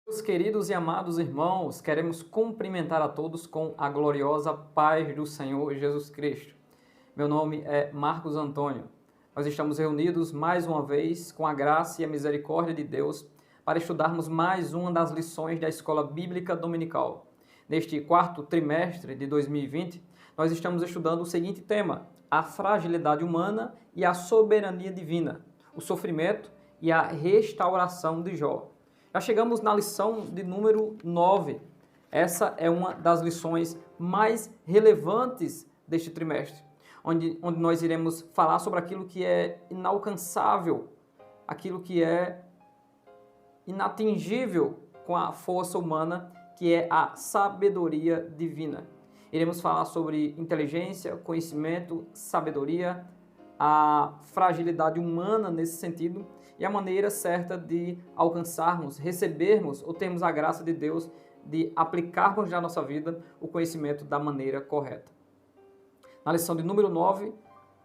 Meus queridos e amados irmãos, queremos cumprimentar a todos com a gloriosa paz do Senhor Jesus Cristo. Meu nome é Marcos Antônio. Nós estamos reunidos mais uma vez com a graça e a misericórdia de Deus para estudarmos mais uma das lições da Escola Bíblica Dominical. Neste quarto trimestre de 2020, nós estamos estudando o seguinte tema: a fragilidade humana e a soberania divina, o sofrimento e a restauração de Jó. Já chegamos na lição de número 9. Essa é uma das lições mais relevantes deste trimestre, onde nós iremos falar sobre aquilo que é inalcançável, aquilo que é inatingível com a força humana, que é a sabedoria divina. Iremos falar sobre inteligência, conhecimento, sabedoria, a fragilidade humana nesse sentido e a maneira certa de alcançarmos, recebermos ou termos a graça de Deus de aplicarmos na nossa vida o conhecimento da maneira correta. Na lição de número 9,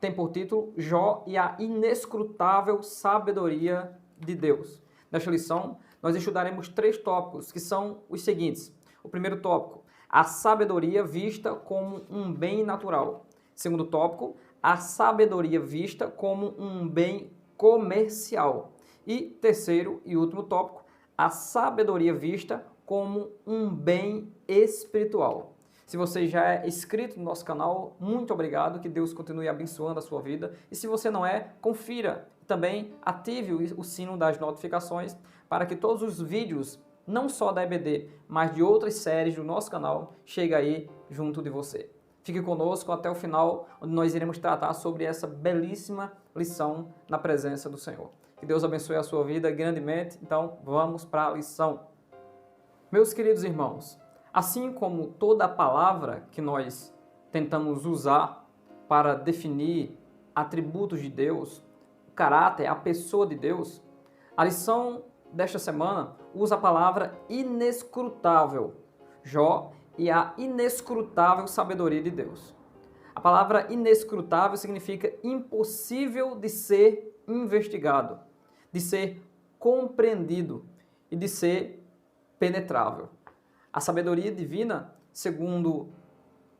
tem por título Jó e a inescrutável sabedoria de Deus. Nesta lição, nós estudaremos 3 tópicos, que são os seguintes. O primeiro tópico, a sabedoria vista como um bem natural. Segundo tópico, a sabedoria vista como um bem comercial. E terceiro e último tópico, a sabedoria vista como um bem espiritual. Se você já é inscrito no nosso canal, muito obrigado, que Deus continue abençoando a sua vida. E se você não é, confira. Também ative o sino das notificações para que todos os vídeos, não só da EBD, mas de outras séries do nosso canal, cheguem aí junto de você. Fique conosco até o final, onde nós iremos tratar sobre essa belíssima lição na presença do Senhor. Que Deus abençoe a sua vida grandemente. Então, vamos para a lição. Meus queridos irmãos, assim como toda a palavra que nós tentamos usar para definir atributos de Deus, o caráter, a pessoa de Deus, a lição desta semana usa a palavra inescrutável. Jó e a inescrutável sabedoria de Deus. A palavra inescrutável significa impossível de ser investigado, de ser compreendido e de ser penetrável. A sabedoria divina, segundo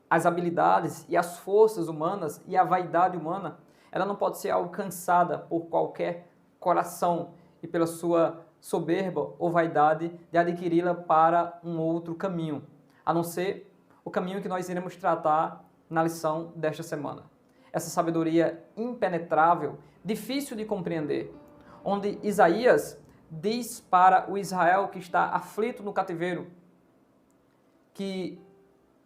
as habilidades e as forças humanas e a vaidade humana, ela não pode ser alcançada por qualquer coração e pela sua soberba ou vaidade de adquiri-la para um outro caminho, a não ser o caminho que nós iremos tratar na lição desta semana. Essa sabedoria impenetrável, difícil de compreender, onde Isaías diz para o Israel que está aflito no cativeiro, que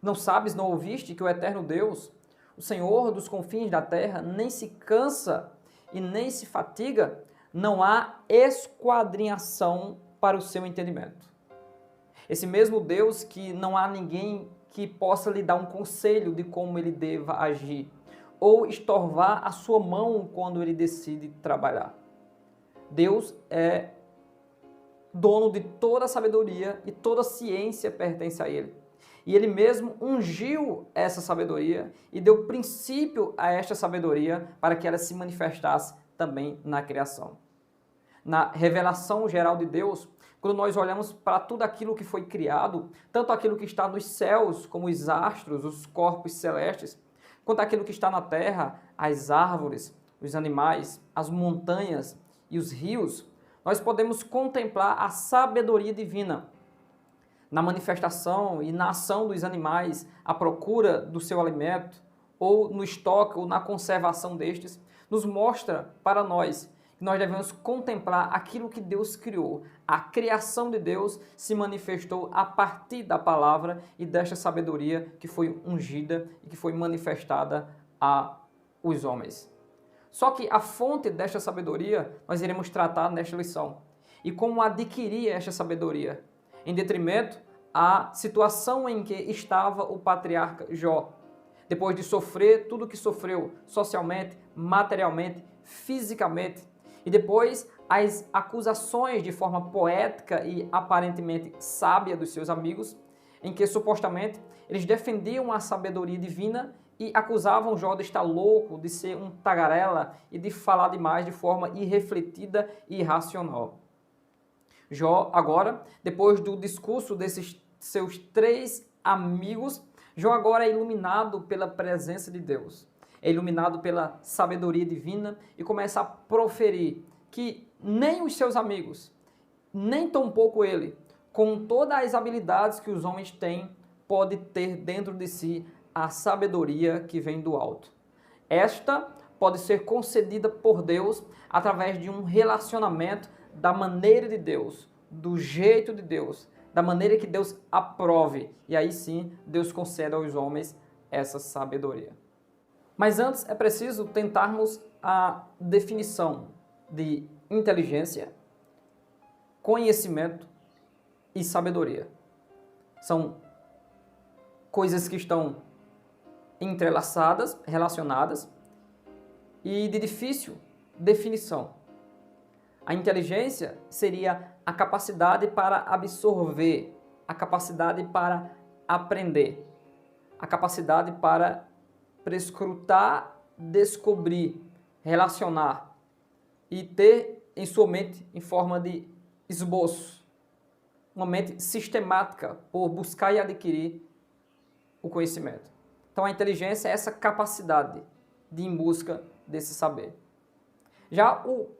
não sabes, não ouviste que o eterno Deus, o Senhor dos confins da terra, nem se cansa e nem se fatiga, não há esquadrinhação para o seu entendimento. Esse mesmo Deus que não há ninguém que possa lhe dar um conselho de como ele deva agir, ou estorvar a sua mão quando ele decide trabalhar. Deus é dono de toda a sabedoria e toda a ciência pertence a ele. E ele mesmo ungiu essa sabedoria e deu princípio a esta sabedoria para que ela se manifestasse também na criação. Na revelação geral de Deus, quando nós olhamos para tudo aquilo que foi criado, tanto aquilo que está nos céus, como os astros, os corpos celestes, quanto aquilo que está na terra, as árvores, os animais, as montanhas e os rios, nós podemos contemplar a sabedoria divina na manifestação e na ação dos animais, à procura do seu alimento, ou no estoque, ou na conservação destes, nos mostra para nós que nós devemos contemplar aquilo que Deus criou. A criação de Deus se manifestou a partir da palavra e desta sabedoria que foi ungida e que foi manifestada aos homens. Só que a fonte desta sabedoria nós iremos tratar nesta lição. E como adquirir esta sabedoria? Em detrimento à situação em que estava o patriarca Jó. Depois de sofrer tudo o que sofreu socialmente, materialmente, fisicamente, e depois as acusações de forma poética e aparentemente sábia dos seus amigos, em que supostamente eles defendiam a sabedoria divina e acusavam Jó de estar louco, de ser um tagarela e de falar demais de forma irrefletida e irracional. Jó, agora, depois do discurso desses seus 3 amigos, Jó agora é iluminado pela presença de Deus. É iluminado pela sabedoria divina e começa a proferir que nem os seus amigos, nem tampouco ele, com todas as habilidades que os homens têm, pode ter dentro de si a sabedoria que vem do alto. Esta pode ser concedida por Deus através de um relacionamento da maneira de Deus, do jeito de Deus, da maneira que Deus aprove. E aí sim, Deus concede aos homens essa sabedoria. Mas antes é preciso tentarmos a definição de inteligência, conhecimento e sabedoria. São coisas que estão entrelaçadas, relacionadas e de difícil definição. A inteligência seria a capacidade para absorver, a capacidade para aprender, a capacidade para prescrutar, descobrir, relacionar e ter em sua mente em forma de esboço, uma mente sistemática por buscar e adquirir o conhecimento. Então a inteligência é essa capacidade de ir em busca desse saber. Já o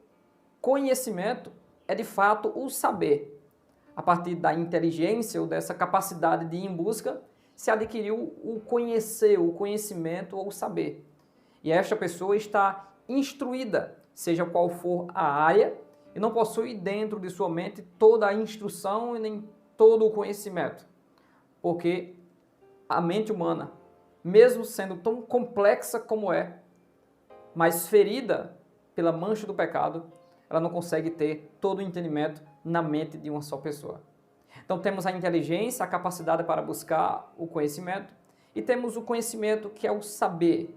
conhecimento é de fato o saber. A partir da inteligência ou dessa capacidade de ir em busca, se adquiriu o conhecer, o conhecimento ou o saber. E esta pessoa está instruída, seja qual for a área, e não possui dentro de sua mente toda a instrução e nem todo o conhecimento. Porque a mente humana, mesmo sendo tão complexa como é, mas ferida pela mancha do pecado, ela não consegue ter todo o entendimento na mente de uma só pessoa. Então temos a inteligência, a capacidade para buscar o conhecimento, e temos o conhecimento que é o saber,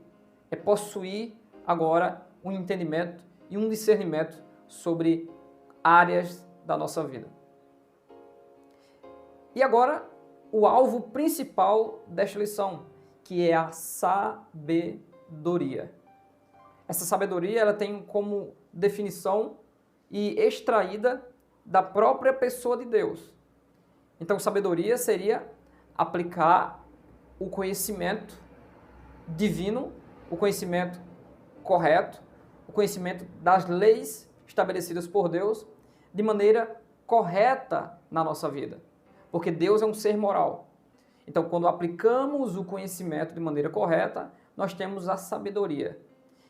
é possuir agora um entendimento e um discernimento sobre áreas da nossa vida. E agora, o alvo principal desta lição, que é a sabedoria. Essa sabedoria ela tem como definição e extraída da própria pessoa de Deus. Então, sabedoria seria aplicar o conhecimento divino, o conhecimento correto, o conhecimento das leis estabelecidas por Deus de maneira correta na nossa vida. Porque Deus é um ser moral. Então, quando aplicamos o conhecimento de maneira correta, nós temos a sabedoria.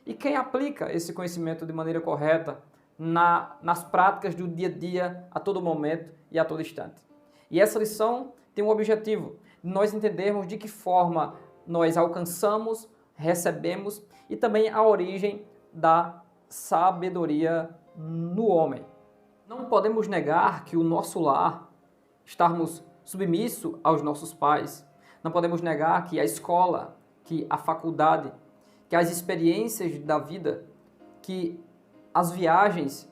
E quem aplica esse conhecimento de maneira correta nas práticas do dia a dia, a todo momento e a todo instante? E essa lição tem um objetivo, de nós entendermos de que forma nós alcançamos, recebemos e também a origem da sabedoria no homem. Não podemos negar que o nosso lar, estarmos submissos aos nossos pais, não podemos negar que a escola, que a faculdade, que as experiências da vida, que as viagens,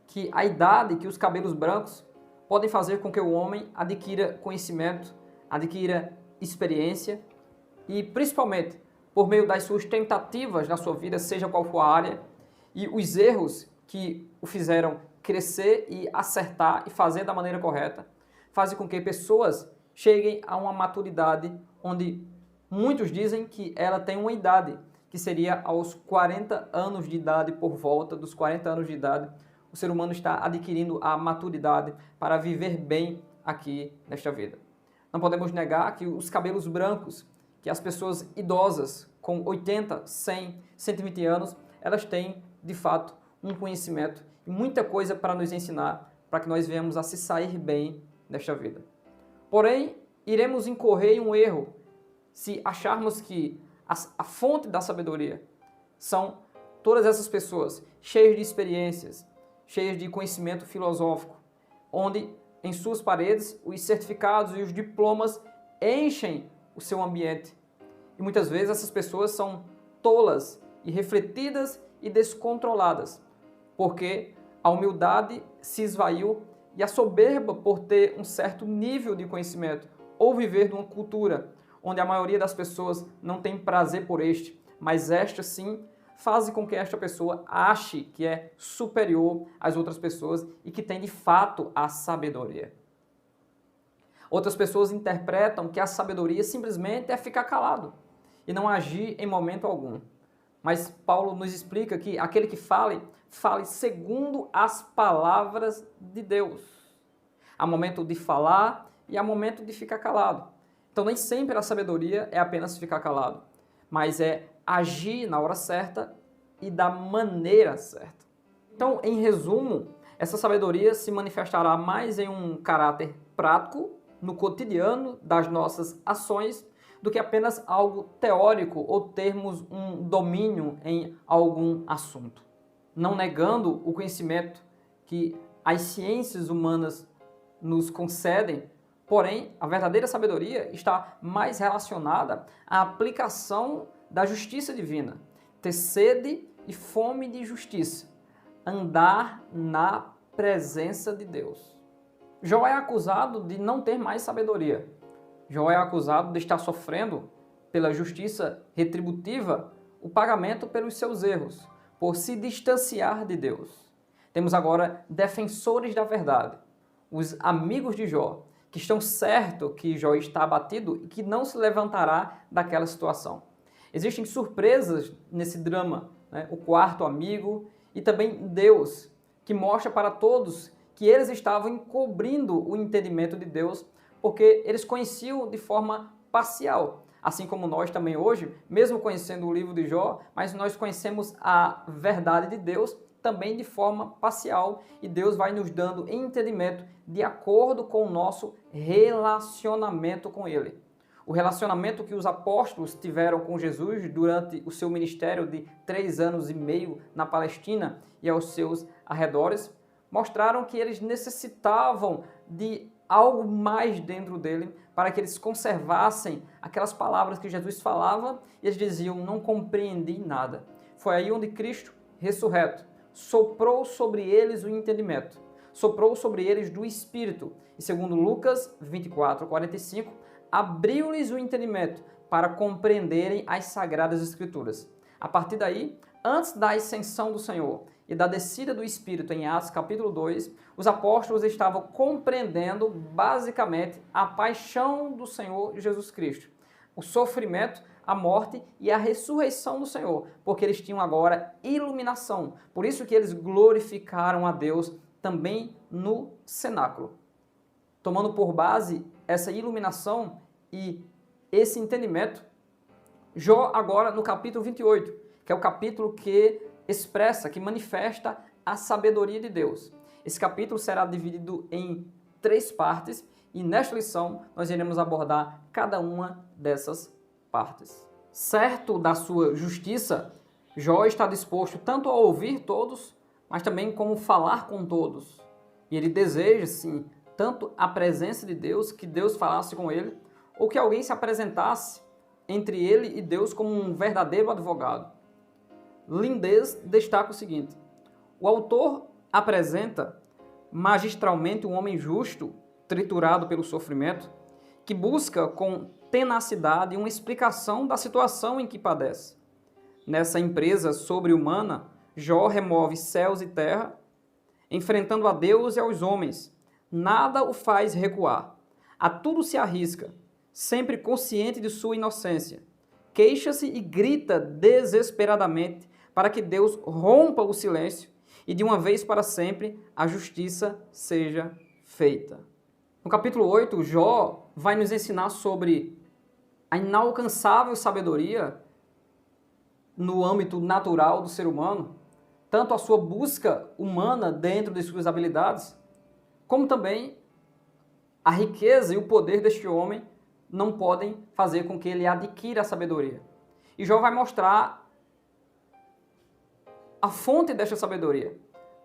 que a idade, que os cabelos brancos podem fazer com que o homem adquira conhecimento, adquira experiência e, principalmente, por meio das suas tentativas na sua vida, seja qual for a área, e os erros que o fizeram crescer e acertar e fazer da maneira correta, fazem com que pessoas cheguem a uma maturidade onde muitos dizem que ela tem uma idade, que seria aos 40 anos de idade, por volta dos 40 anos de idade, o ser humano está adquirindo a maturidade para viver bem aqui nesta vida. Não podemos negar que os cabelos brancos, que as pessoas idosas com 80, 100, 120 anos, elas têm, de fato, um conhecimento e muita coisa para nos ensinar, para que nós venhamos a se sair bem nesta vida. Porém, iremos incorrer em um erro se acharmos que a fonte da sabedoria são todas essas pessoas cheias de experiências, cheias de conhecimento filosófico, onde em suas paredes os certificados e os diplomas enchem o seu ambiente. E muitas vezes essas pessoas são tolas, irrefletidas e descontroladas, porque a humildade se esvaiu e a soberba por ter um certo nível de conhecimento ou viver numa cultura onde a maioria das pessoas não tem prazer por este, mas esta sim fazem com que esta pessoa ache que é superior às outras pessoas e que tem de fato a sabedoria. Outras pessoas interpretam que a sabedoria simplesmente é ficar calado e não agir em momento algum. Mas Paulo nos explica que aquele que fale segundo as palavras de Deus. Há momento de falar e há momento de ficar calado. Então nem sempre a sabedoria é apenas ficar calado, mas é agir na hora certa e da maneira certa. Então, em resumo, essa sabedoria se manifestará mais em um caráter prático, no cotidiano das nossas ações, do que apenas algo teórico ou termos um domínio em algum assunto. Não negando o conhecimento que as ciências humanas nos concedem, porém, a verdadeira sabedoria está mais relacionada à aplicação da justiça divina, ter sede e fome de justiça, andar na presença de Deus. Jó é acusado de não ter mais sabedoria. Jó é acusado de estar sofrendo pela justiça retributiva o pagamento pelos seus erros, por se distanciar de Deus. Temos agora defensores da verdade, os amigos de Jó, que estão certos que Jó está abatido e que não se levantará daquela situação. Existem surpresas nesse drama, né? O quarto amigo e também Deus, que mostra para todos que eles estavam encobrindo o entendimento de Deus, porque eles conheciam de forma parcial. Assim como nós também hoje, mesmo conhecendo o livro de Jó, mas nós conhecemos a verdade de Deus também de forma parcial, e Deus vai nos dando entendimento de acordo com o nosso relacionamento com Ele. O relacionamento que os apóstolos tiveram com Jesus durante o seu ministério de 3 anos e meio na Palestina e aos seus arredores, mostraram que eles necessitavam de algo mais dentro dele para que eles conservassem aquelas palavras que Jesus falava e eles diziam, não compreendi nada. Foi aí onde Cristo, ressurreto, soprou sobre eles o entendimento, soprou sobre eles do Espírito e segundo Lucas 24:45, abriu-lhes o entendimento para compreenderem as Sagradas Escrituras. A partir daí, antes da ascensão do Senhor e da descida do Espírito em Atos capítulo 2, os apóstolos estavam compreendendo basicamente a paixão do Senhor Jesus Cristo, o sofrimento, a morte e a ressurreição do Senhor, porque eles tinham agora iluminação. Por isso que eles glorificaram a Deus também no cenáculo. Tomando por base essa iluminação e esse entendimento, Jó agora no capítulo 28, que é o capítulo que expressa, que manifesta a sabedoria de Deus. Esse capítulo será dividido em 3 partes e nesta lição nós iremos abordar cada uma dessas partes. Certo da sua justiça, Jó está disposto tanto a ouvir todos, mas também como falar com todos. E ele deseja, sim, tanto a presença de Deus, que Deus falasse com ele, ou que alguém se apresentasse entre ele e Deus como um verdadeiro advogado. Lindez destaca o seguinte: o autor apresenta magistralmente um homem justo, triturado pelo sofrimento, que busca com tenacidade uma explicação da situação em que padece. Nessa empresa sobre-humana, Jó remove céus e terra, enfrentando a Deus e aos homens. Nada o faz recuar. A tudo se arrisca, sempre consciente de sua inocência. Queixa-se e grita desesperadamente para que Deus rompa o silêncio e de uma vez para sempre a justiça seja feita. No capítulo 8, Jó vai nos ensinar sobre a inalcançável sabedoria no âmbito natural do ser humano, tanto a sua busca humana dentro de suas habilidades, como também a riqueza e o poder deste homem não podem fazer com que ele adquira a sabedoria. E Jó vai mostrar a fonte desta sabedoria.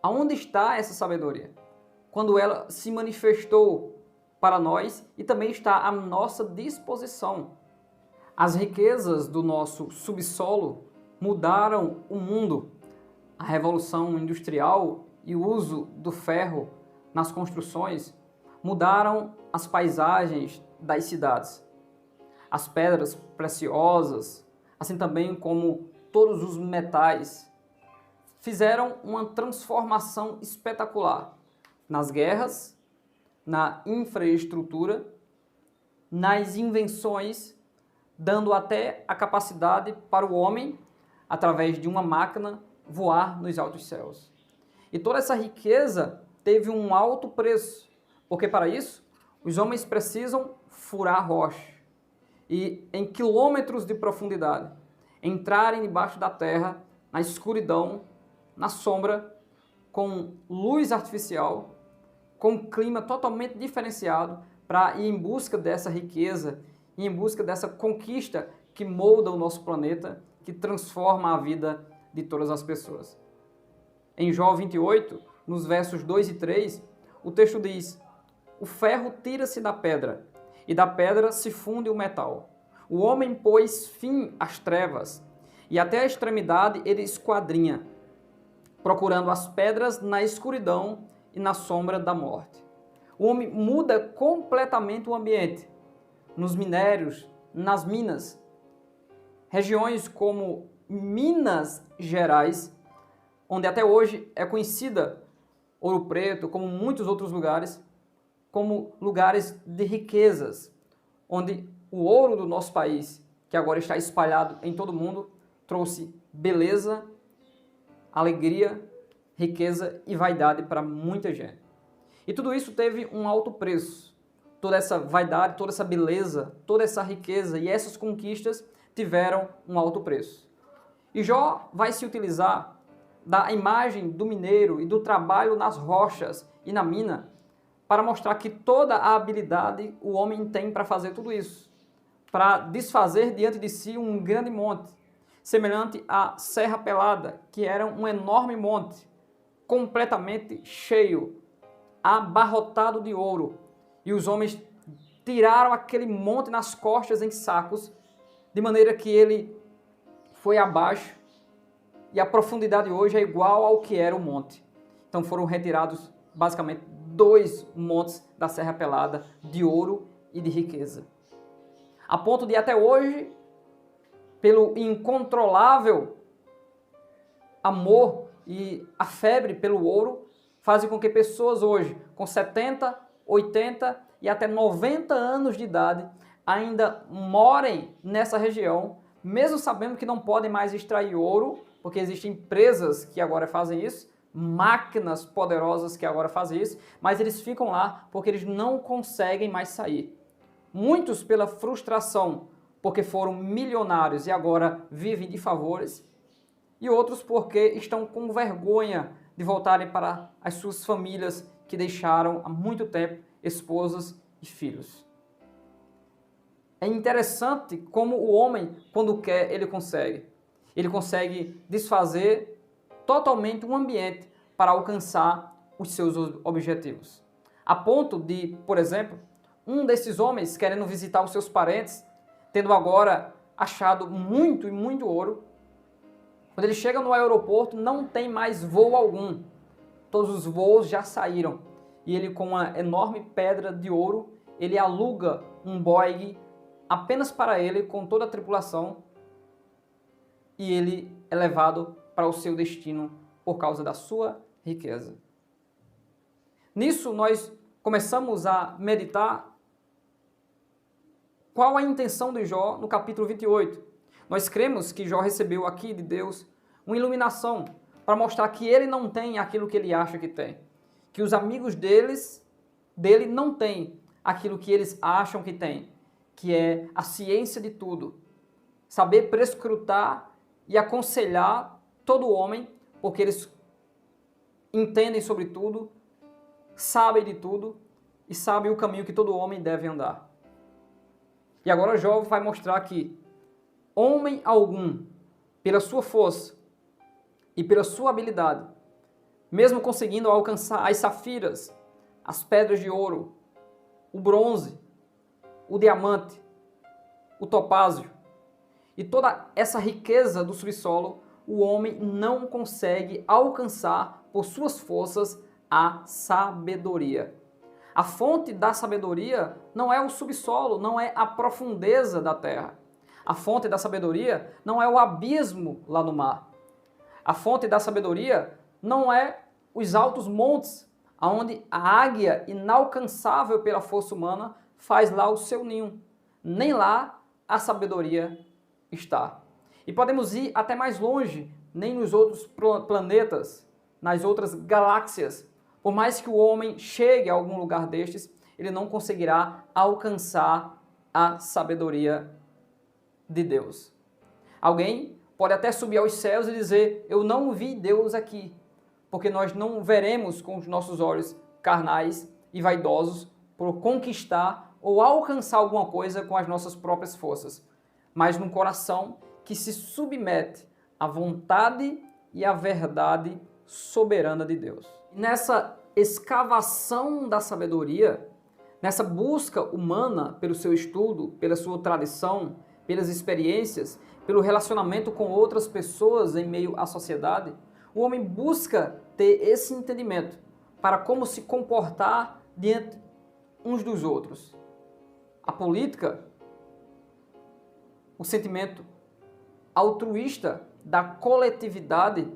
Aonde está essa sabedoria? Quando ela se manifestou para nós e também está à nossa disposição. As riquezas do nosso subsolo mudaram o mundo. A revolução industrial e o uso do ferro nas construções mudaram as paisagens das cidades. As pedras preciosas, assim também como todos os metais, fizeram uma transformação espetacular nas guerras, na infraestrutura, nas invenções, dando até a capacidade para o homem, através de uma máquina, voar nos altos céus. E toda essa riqueza teve um alto preço, porque para isso os homens precisam furar rocha e em quilômetros de profundidade entrarem debaixo da terra, na escuridão, na sombra, com luz artificial, com um clima totalmente diferenciado para ir em busca dessa riqueza, ir em busca dessa conquista que molda o nosso planeta, que transforma a vida de todas as pessoas. Em Jó 28, nos versos 2 e 3, o texto diz: o ferro tira-se da pedra, e da pedra se funde o metal. O homem pôs fim às trevas, e até a extremidade ele esquadrinha, procurando as pedras na escuridão e na sombra da morte. O homem muda completamente o ambiente. Nos minérios, nas minas, regiões como Minas Gerais, onde até hoje é conhecida Ouro Preto, como muitos outros lugares, como lugares de riquezas, onde o ouro do nosso país, que agora está espalhado em todo o mundo, trouxe beleza, alegria, riqueza e vaidade para muita gente. E tudo isso teve um alto preço. Toda essa vaidade, toda essa beleza, toda essa riqueza e essas conquistas tiveram um alto preço. E Jó vai se utilizar da imagem do mineiro e do trabalho nas rochas e na mina para mostrar que toda a habilidade o homem tem para fazer tudo isso, para desfazer diante de si um grande monte, semelhante à Serra Pelada, que era um enorme monte, completamente cheio, abarrotado de ouro. E os homens tiraram aquele monte nas costas em sacos, de maneira que ele foi abaixo e a profundidade hoje é igual ao que era o monte. Então foram retirados basicamente 2 montes da Serra Pelada de ouro e de riqueza. A ponto de até hoje, pelo incontrolável amor e a febre pelo ouro, fazem com que pessoas hoje com 70, 80 e até 90 anos de idade ainda morem nessa região, mesmo sabendo que não podem mais extrair ouro, porque existem empresas que agora fazem isso, máquinas poderosas que agora fazem isso, mas eles ficam lá porque eles não conseguem mais sair. Muitos pela frustração, porque foram milionários e agora vivem de favores, e outros porque estão com vergonha de voltarem para as suas famílias que deixaram há muito tempo esposas e filhos. É interessante como o homem, quando quer, ele consegue. Ele consegue desfazer totalmente um ambiente para alcançar os seus objetivos. A ponto de, por exemplo, um desses homens querendo visitar os seus parentes, tendo agora achado muito e muito ouro, quando ele chega no aeroporto não tem mais voo algum. Todos os voos já saíram. E ele, com uma enorme pedra de ouro, ele aluga um Boeing apenas para ele, com toda a tripulação, e ele é levado para o seu destino por causa da sua riqueza. Nisso nós começamos a meditar qual a intenção de Jó no capítulo 28. Nós cremos que Jó recebeu aqui de Deus uma iluminação para mostrar que ele não tem aquilo que ele acha que tem, que os amigos dele não têm aquilo que eles acham que tem, que é a ciência de tudo, saber prescrutar e aconselhar todo homem, porque eles entendem sobre tudo, sabem de tudo e sabem o caminho que todo homem deve andar. E agora Jó vai mostrar que homem algum, pela sua força e pela sua habilidade, mesmo conseguindo alcançar as safiras, as pedras de ouro, o bronze, o diamante, o topázio e toda essa riqueza do subsolo, o homem não consegue alcançar por suas forças a sabedoria. A fonte da sabedoria não é o subsolo, não é a profundeza da terra. A fonte da sabedoria não é o abismo lá no mar. A fonte da sabedoria não é os altos montes, onde a águia, inalcançável pela força humana, faz lá o seu ninho. Nem lá a sabedoria está. E podemos ir até mais longe, nem nos outros planetas, nas outras galáxias. Por mais que o homem chegue a algum lugar destes, ele não conseguirá alcançar a sabedoria de Deus. Alguém pode até subir aos céus e dizer: eu não vi Deus aqui, porque nós não veremos com os nossos olhos carnais e vaidosos por conquistar ou alcançar alguma coisa com as nossas próprias forças, mas num coração que se submete à vontade e à verdade soberana de Deus. Nessa escavação da sabedoria, nessa busca humana pelo seu estudo, pela sua tradição, pelas experiências, pelo relacionamento com outras pessoas em meio à sociedade, o homem busca ter esse entendimento para como se comportar diante uns dos outros. A política, o sentimento altruísta da coletividade,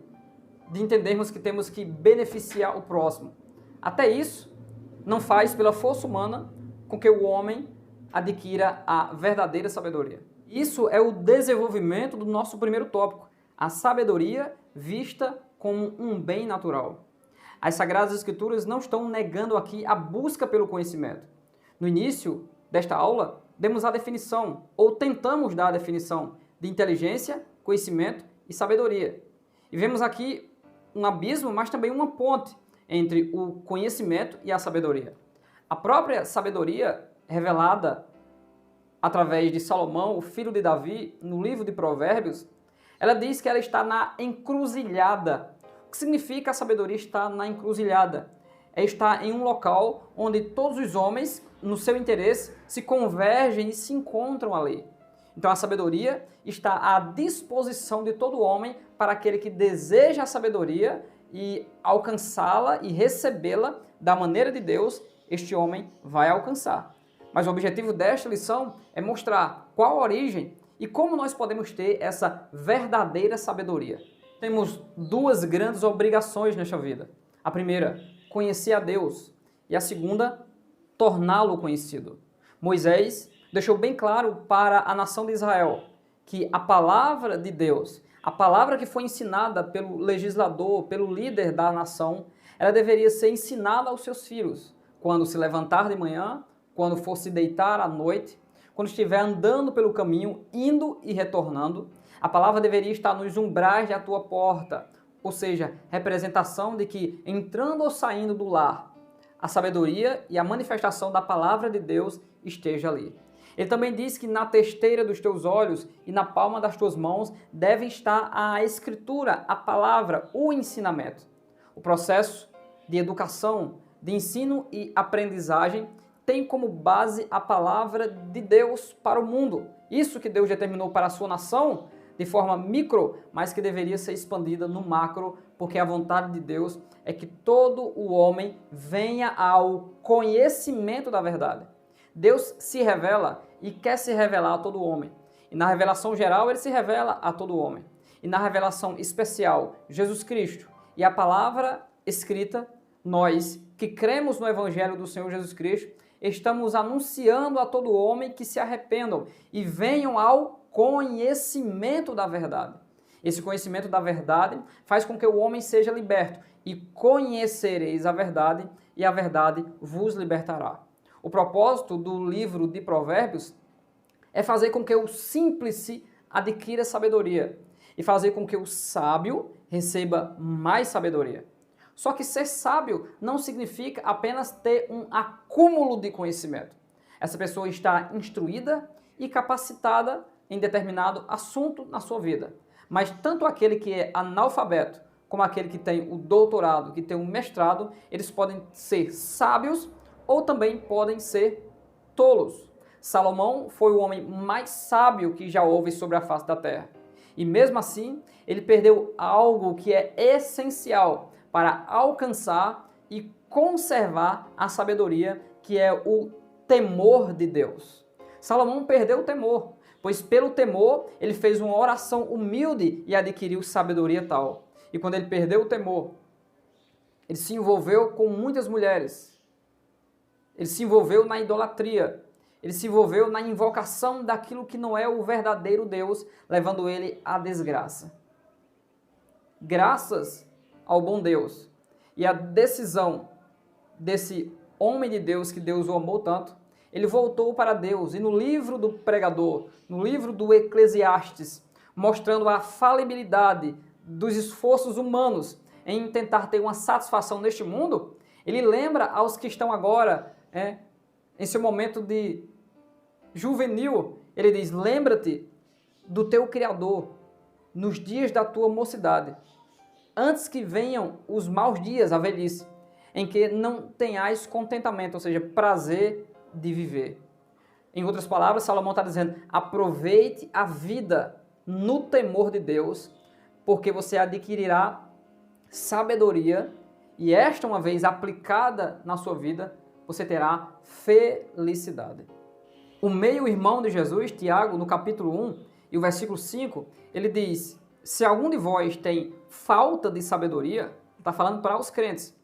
de entendermos que temos que beneficiar o próximo. Até isso não faz pela força humana com que o homem adquira a verdadeira sabedoria. Isso é o desenvolvimento do nosso primeiro tópico, a sabedoria vista como um bem natural. As Sagradas Escrituras não estão negando aqui a busca pelo conhecimento. No início desta aula, demos a definição, ou tentamos dar a definição, de inteligência, conhecimento e sabedoria. E vemos aqui um abismo, mas também uma ponte entre o conhecimento e a sabedoria. A própria sabedoria revelada através de Salomão, o filho de Davi, no livro de Provérbios, ela diz que ela está na encruzilhada. O que significa a sabedoria estar na encruzilhada? É estar em um local onde todos os homens, no seu interesse, se convergem e se encontram ali. Então a sabedoria está à disposição de todo homem para aquele que deseja a sabedoria e alcançá-la e recebê-la da maneira de Deus, este homem vai alcançar. Mas o objetivo desta lição é mostrar qual a origem e como nós podemos ter essa verdadeira sabedoria. Temos duas grandes obrigações nesta vida. A primeira, conhecer a Deus, e a segunda, torná-lo conhecido. Moisés deixou bem claro para a nação de Israel que a palavra de Deus, a palavra que foi ensinada pelo legislador, pelo líder da nação, ela deveria ser ensinada aos seus filhos, quando se levantar de manhã, quando for se deitar à noite, quando estiver andando pelo caminho, indo e retornando. A palavra deveria estar nos umbrais da tua porta, ou seja, representação de que entrando ou saindo do lar, a sabedoria e a manifestação da palavra de Deus esteja ali. Ele também diz que na testeira dos teus olhos e na palma das tuas mãos devem estar a escritura, a palavra, o ensinamento. O processo de educação, de ensino e aprendizagem tem como base a palavra de Deus para o mundo. Isso que Deus determinou para a sua nação de forma micro, mas que deveria ser expandida no macro, porque a vontade de Deus é que todo o homem venha ao conhecimento da verdade. Deus se revela e quer se revelar a todo homem. E na revelação geral, ele se revela a todo homem. E na revelação especial, Jesus Cristo e a palavra escrita, nós que cremos no Evangelho do Senhor Jesus Cristo, estamos anunciando a todo homem que se arrependam e venham ao conhecimento da verdade. Esse conhecimento da verdade faz com que o homem seja liberto. E conhecereis a verdade, e a verdade vos libertará. O propósito do livro de Provérbios é fazer com que o simples adquira sabedoria e fazer com que o sábio receba mais sabedoria. Só que ser sábio não significa apenas ter um acúmulo de conhecimento. Essa pessoa está instruída e capacitada em determinado assunto na sua vida. Mas tanto aquele que é analfabeto como aquele que tem o doutorado, que tem o mestrado, eles podem ser sábios ou também podem ser tolos. Salomão foi o homem mais sábio que já houve sobre a face da terra. E mesmo assim, ele perdeu algo que é essencial para alcançar e conservar a sabedoria, que é o temor de Deus. Salomão perdeu o temor, pois pelo temor ele fez uma oração humilde e adquiriu sabedoria tal. E quando ele perdeu o temor, ele se envolveu com muitas mulheres, ele se envolveu na idolatria, ele se envolveu na invocação daquilo que não é o verdadeiro Deus, levando ele à desgraça. Graças ao bom Deus e à decisão desse homem de Deus, que Deus o amou tanto, ele voltou para Deus. E no livro do pregador, no livro do Eclesiastes, mostrando a falibilidade dos esforços humanos em tentar ter uma satisfação neste mundo, ele lembra aos que estão agora em seu momento de juvenil, ele diz: lembra-te do teu Criador nos dias da tua mocidade, antes que venham os maus dias, a velhice, em que não tenhais contentamento, ou seja, prazer de viver. Em outras palavras, Salomão está dizendo: aproveite a vida no temor de Deus, porque você adquirirá sabedoria e esta, uma vez aplicada na sua vida, você terá felicidade. O meio-irmão de Jesus, Tiago, no capítulo 1 e o versículo 5, ele diz: se algum de vós tem falta de sabedoria, está falando para os crentes,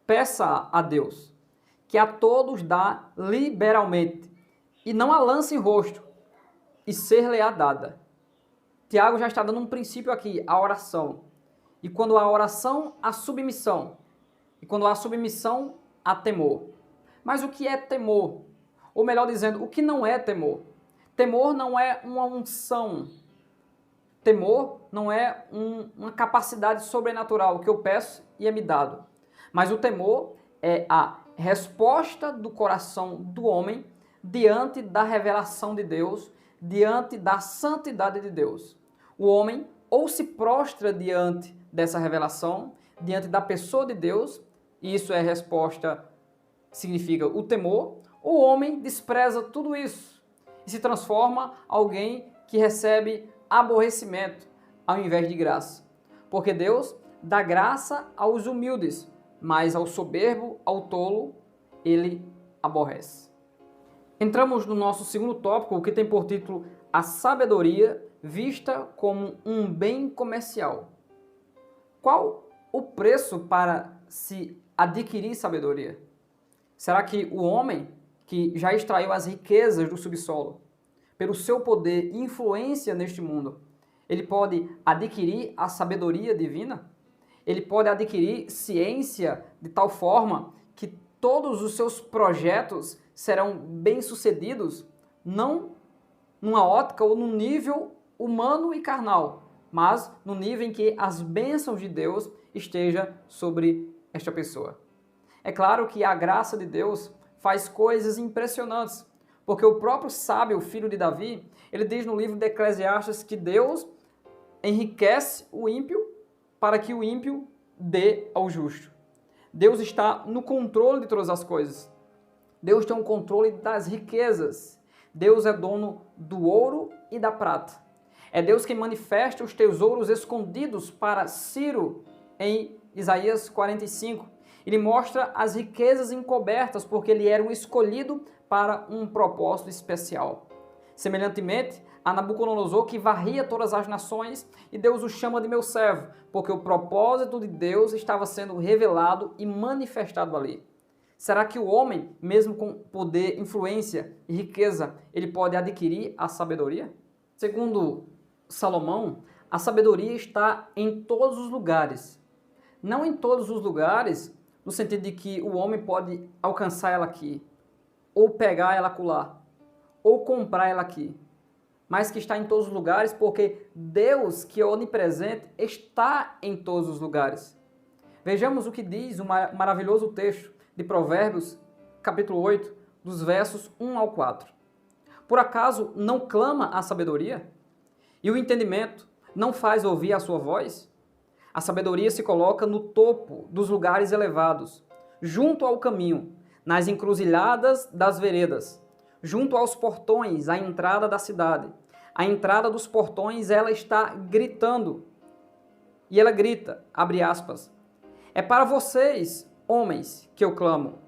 peça a Deus, que a todos dá liberalmente, e não a lança em rosto, e ser-lhe-á dada. Tiago já está dando um princípio aqui, a oração. E quando há oração, há submissão. E quando há submissão, há temor. Mas o que é temor? Ou melhor dizendo, o que não é temor? Temor não é uma unção. Temor não é uma capacidade sobrenatural que eu peço e é me dado. Mas o temor é a resposta do coração do homem diante da revelação de Deus, diante da santidade de Deus. O homem ou se prostra diante dessa revelação, diante da pessoa de Deus, e isso é resposta, significa o temor, ou o homem despreza tudo isso e se transforma em alguém que recebe aborrecimento ao invés de graça. Porque Deus dá graça aos humildes, mas ao soberbo, ao tolo, ele aborrece. Entramos no nosso segundo tópico, que tem por título a sabedoria vista como um bem comercial. Qual o preço para se adquirir sabedoria? Será que o homem que já extraiu as riquezas do subsolo, pelo seu poder e influência neste mundo, ele pode adquirir a sabedoria divina? Ele pode adquirir ciência de tal forma que todos os seus projetos serão bem-sucedidos, não numa ótica ou num nível humano e carnal, mas no nível em que as bênçãos de Deus estejam sobre esta pessoa. É claro que a graça de Deus faz coisas impressionantes, porque o próprio sábio, o filho de Davi, ele diz no livro de Eclesiastes que Deus enriquece o ímpio para que o ímpio dê ao justo. Deus está no controle de todas as coisas. Deus tem o controle das riquezas. Deus é dono do ouro e da prata. É Deus quem manifesta os tesouros escondidos para Ciro em Isaías 45. Ele mostra as riquezas encobertas porque ele era um escolhido para um propósito especial. Semelhantemente a Nabucodonosor, que varria todas as nações, e Deus o chama de meu servo, porque o propósito de Deus estava sendo revelado e manifestado ali. Será que o homem, mesmo com poder, influência e riqueza, ele pode adquirir a sabedoria? Segundo Salomão, a sabedoria está em todos os lugares. Não em todos os lugares, no sentido de que o homem pode alcançar ela aqui, ou pegar ela acolá, ou comprar ela aqui, mas que está em todos os lugares porque Deus, que é onipresente, está em todos os lugares. Vejamos o que diz um maravilhoso texto de Provérbios, capítulo 8, dos versos 1 ao 4. Por acaso não clama a sabedoria? E o entendimento não faz ouvir a sua voz? A sabedoria se coloca no topo dos lugares elevados, junto ao caminho, nas encruzilhadas das veredas, junto aos portões, à entrada da cidade. À entrada dos portões ela está gritando. E ela grita, abre aspas, é para vocês, homens, que eu clamo,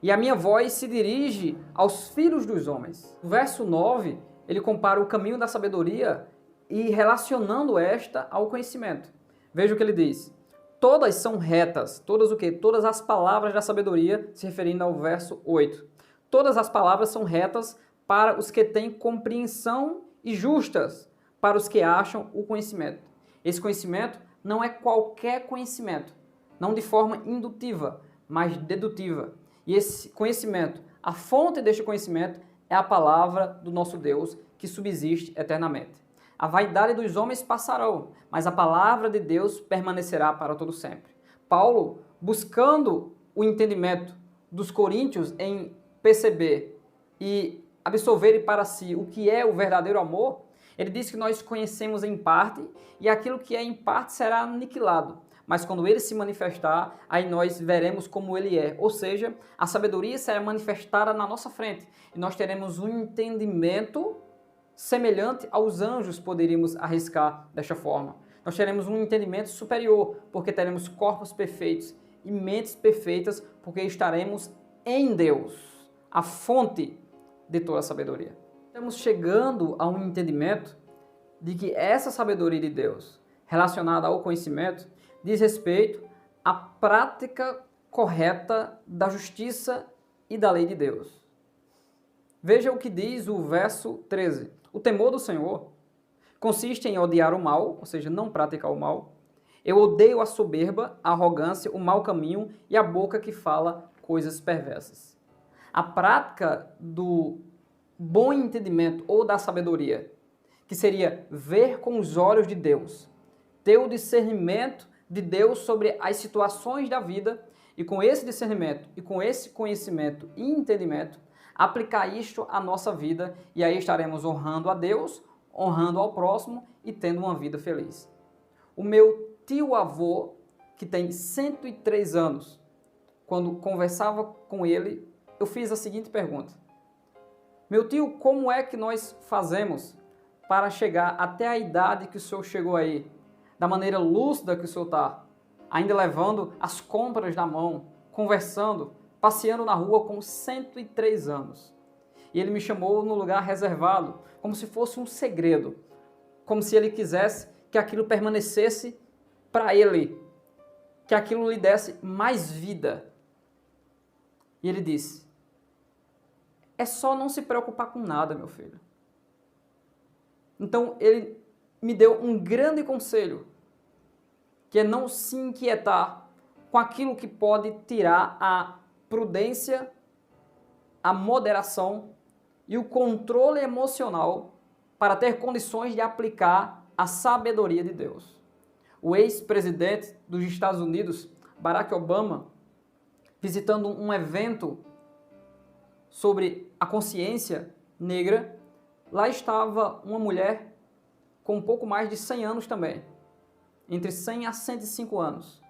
e a minha voz se dirige aos filhos dos homens. O verso 9, ele compara o caminho da sabedoria e relacionando esta ao conhecimento. Veja o que ele diz. Todas são retas. Todas o quê? Todas as palavras da sabedoria, se referindo ao verso 8. Todas as palavras são retas para os que têm compreensão e justas para os que acham o conhecimento. Esse conhecimento não é qualquer conhecimento, não de forma indutiva, mas dedutiva. E esse conhecimento, a fonte deste conhecimento é a palavra do nosso Deus que subsiste eternamente. A vaidade dos homens passarão, mas a palavra de Deus permanecerá para todo sempre. Paulo, buscando o entendimento dos coríntios em perceber e absorverem para si o que é o verdadeiro amor, ele diz que nós conhecemos em parte e aquilo que é em parte será aniquilado. Mas quando ele se manifestar, aí nós veremos como ele é. Ou seja, a sabedoria será manifestada na nossa frente e nós teremos um entendimento semelhante aos anjos, poderíamos arriscar desta forma. Nós teremos um entendimento superior, porque teremos corpos perfeitos e mentes perfeitas, porque estaremos em Deus, a fonte de toda a sabedoria. Estamos chegando a um entendimento de que essa sabedoria de Deus, relacionada ao conhecimento, diz respeito à prática correta da justiça e da lei de Deus. Veja o que diz o verso 13. O temor do Senhor consiste em odiar o mal, ou seja, não praticar o mal. Eu odeio a soberba, a arrogância, o mau caminho e a boca que fala coisas perversas. A prática do bom entendimento ou da sabedoria, que seria ver com os olhos de Deus, ter o discernimento de Deus sobre as situações da vida e com esse discernimento e com esse conhecimento e entendimento, aplicar isto à nossa vida e aí estaremos honrando a Deus, honrando ao próximo e tendo uma vida feliz. O meu tio-avô, que tem 103 anos, quando conversava com ele, eu fiz a seguinte pergunta. Meu tio, como é que nós fazemos para chegar até a idade que o senhor chegou aí? Da maneira lúcida que o senhor está, ainda levando as compras na mão, conversando, passeando na rua com 103 anos. E ele me chamou no lugar reservado, como se fosse um segredo, como se ele quisesse que aquilo permanecesse para ele, que aquilo lhe desse mais vida. E ele disse, é só não se preocupar com nada, meu filho. Então ele me deu um grande conselho, que é não se inquietar com aquilo que pode tirar a prudência, a moderação e o controle emocional para ter condições de aplicar a sabedoria de Deus. O ex-presidente dos Estados Unidos, Barack Obama, visitando um evento sobre a consciência negra, lá estava uma mulher com um pouco mais de 100 anos também, entre 100 a 105 anos.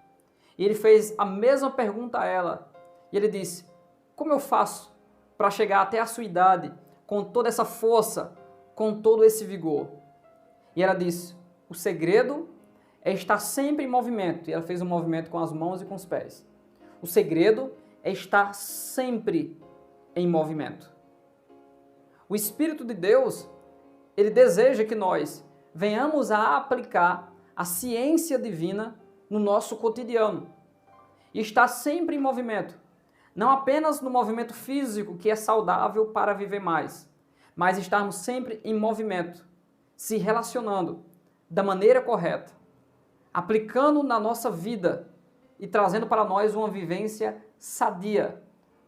E ele fez a mesma pergunta a ela. E ele disse, como eu faço para chegar até a sua idade com toda essa força, com todo esse vigor? E ela disse, o segredo é estar sempre em movimento. E ela fez um movimento com as mãos e com os pés. O segredo é estar sempre em movimento. O Espírito de Deus, ele deseja que nós venhamos a aplicar a ciência divina no nosso cotidiano. E estar sempre em movimento. Não apenas no movimento físico, que é saudável para viver mais, mas estarmos sempre em movimento, se relacionando da maneira correta, aplicando na nossa vida e trazendo para nós uma vivência sadia,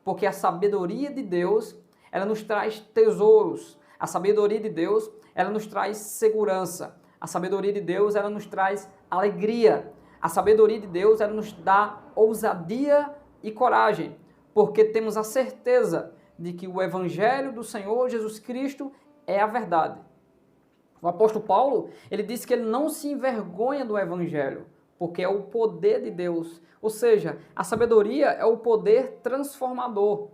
porque a sabedoria de Deus, ela nos traz tesouros, a sabedoria de Deus, ela nos traz segurança, a sabedoria de Deus, ela nos traz alegria, a sabedoria de Deus, ela nos dá ousadia e coragem, porque temos a certeza de que o Evangelho do Senhor Jesus Cristo é a verdade. O apóstolo Paulo, ele disse que ele não se envergonha do Evangelho, porque é o poder de Deus. Ou seja, a sabedoria é o poder transformador.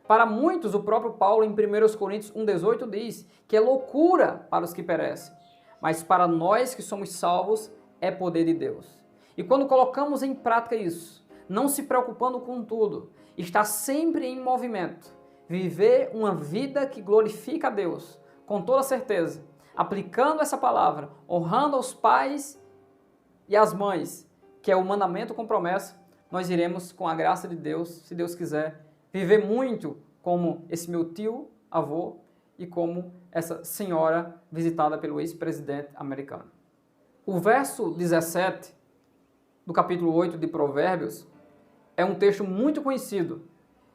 Para muitos, o próprio Paulo, em 1 Coríntios 1,18, diz que é loucura para os que perecem, mas para nós que somos salvos, é poder de Deus. E quando colocamos em prática isso, não se preocupando com tudo, estar sempre em movimento, viver uma vida que glorifica a Deus, com toda certeza, aplicando essa palavra, honrando aos pais e às mães, que é o mandamento com promessa, nós iremos, com a graça de Deus, se Deus quiser, viver muito como esse meu tio, avô, e como essa senhora visitada pelo ex-presidente americano. O verso 17 do capítulo 8 de Provérbios é um texto muito conhecido.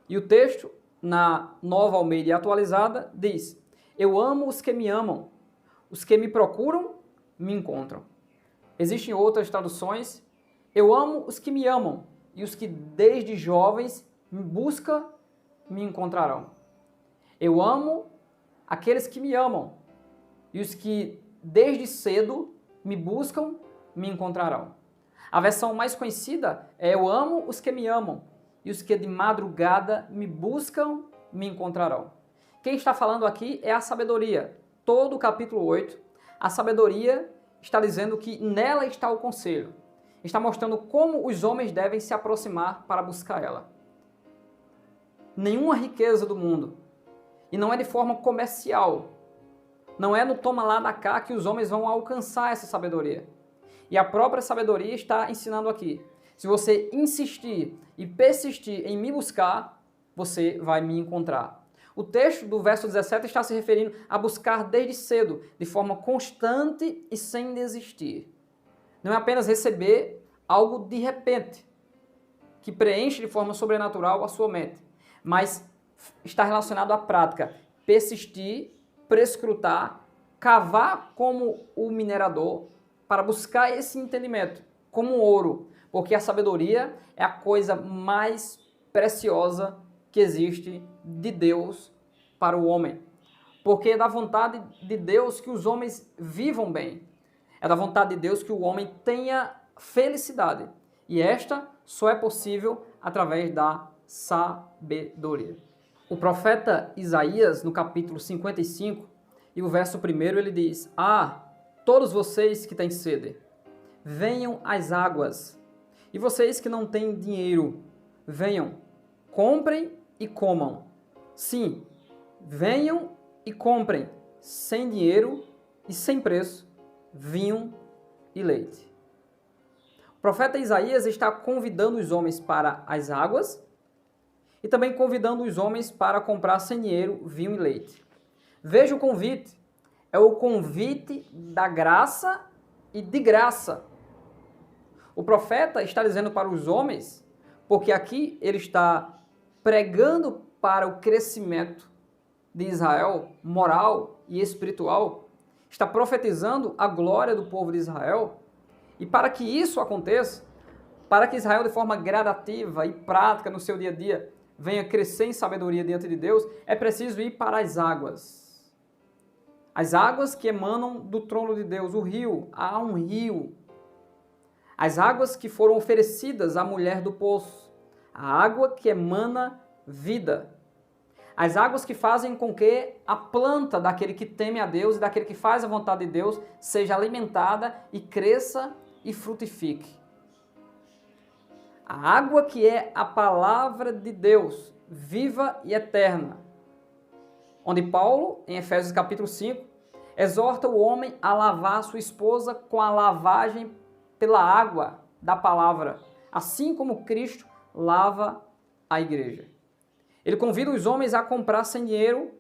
E o texto, na Nova Almeida Atualizada, diz: eu amo os que me amam, os que me procuram, me encontram. Existem outras traduções: eu amo os que me amam, e os que desde jovens me buscam, me encontrarão. Eu amo aqueles que me amam, e os que desde cedo me buscam, me encontrarão. A versão mais conhecida é: eu amo os que me amam, e os que de madrugada me buscam, me encontrarão. Quem está falando aqui é a sabedoria. Todo o capítulo 8, a sabedoria está dizendo que nela está o conselho. Está mostrando como os homens devem se aproximar para buscar ela. Nenhuma riqueza do mundo, e não é de forma comercial, não é no toma lá da cá que os homens vão alcançar essa sabedoria. E a própria sabedoria está ensinando aqui: se você insistir e persistir em me buscar, você vai me encontrar. O texto do verso 17 está se referindo a buscar desde cedo, de forma constante e sem desistir. Não é apenas receber algo de repente, que preenche de forma sobrenatural a sua mente, mas está relacionado à prática. Persistir, prescrutar, cavar como o minerador para buscar esse entendimento, como o ouro, porque a sabedoria é a coisa mais preciosa que existe de Deus para o homem. Porque é da vontade de Deus que os homens vivam bem. É da vontade de Deus que o homem tenha felicidade. E esta só é possível através da sabedoria. O profeta Isaías, no capítulo 55, e o verso 1, ele diz: todos vocês que têm sede, venham às águas. E vocês que não têm dinheiro, venham, comprem e comam. Sim, venham e comprem, sem dinheiro e sem preço, vinho e leite. O profeta Isaías está convidando os homens para as águas e também convidando os homens para comprar sem dinheiro vinho e leite. Veja o convite. É o convite da graça e de graça. O profeta está dizendo para os homens, porque aqui ele está pregando para o crescimento de Israel, moral e espiritual, está profetizando a glória do povo de Israel, e para que isso aconteça, para que Israel de forma gradativa e prática no seu dia a dia venha crescer em sabedoria diante de Deus, é preciso ir para as águas. As águas que emanam do trono de Deus, o rio, há um rio. As águas que foram oferecidas à mulher do poço, a água que emana vida. As águas que fazem com que a planta daquele que teme a Deus e daquele que faz a vontade de Deus seja alimentada e cresça e frutifique. A água que é a palavra de Deus, viva e eterna. Onde Paulo, em Efésios capítulo 5, exorta o homem a lavar sua esposa com a lavagem pela água da palavra, assim como Cristo lava a igreja. Ele convida os homens a comprar sem dinheiro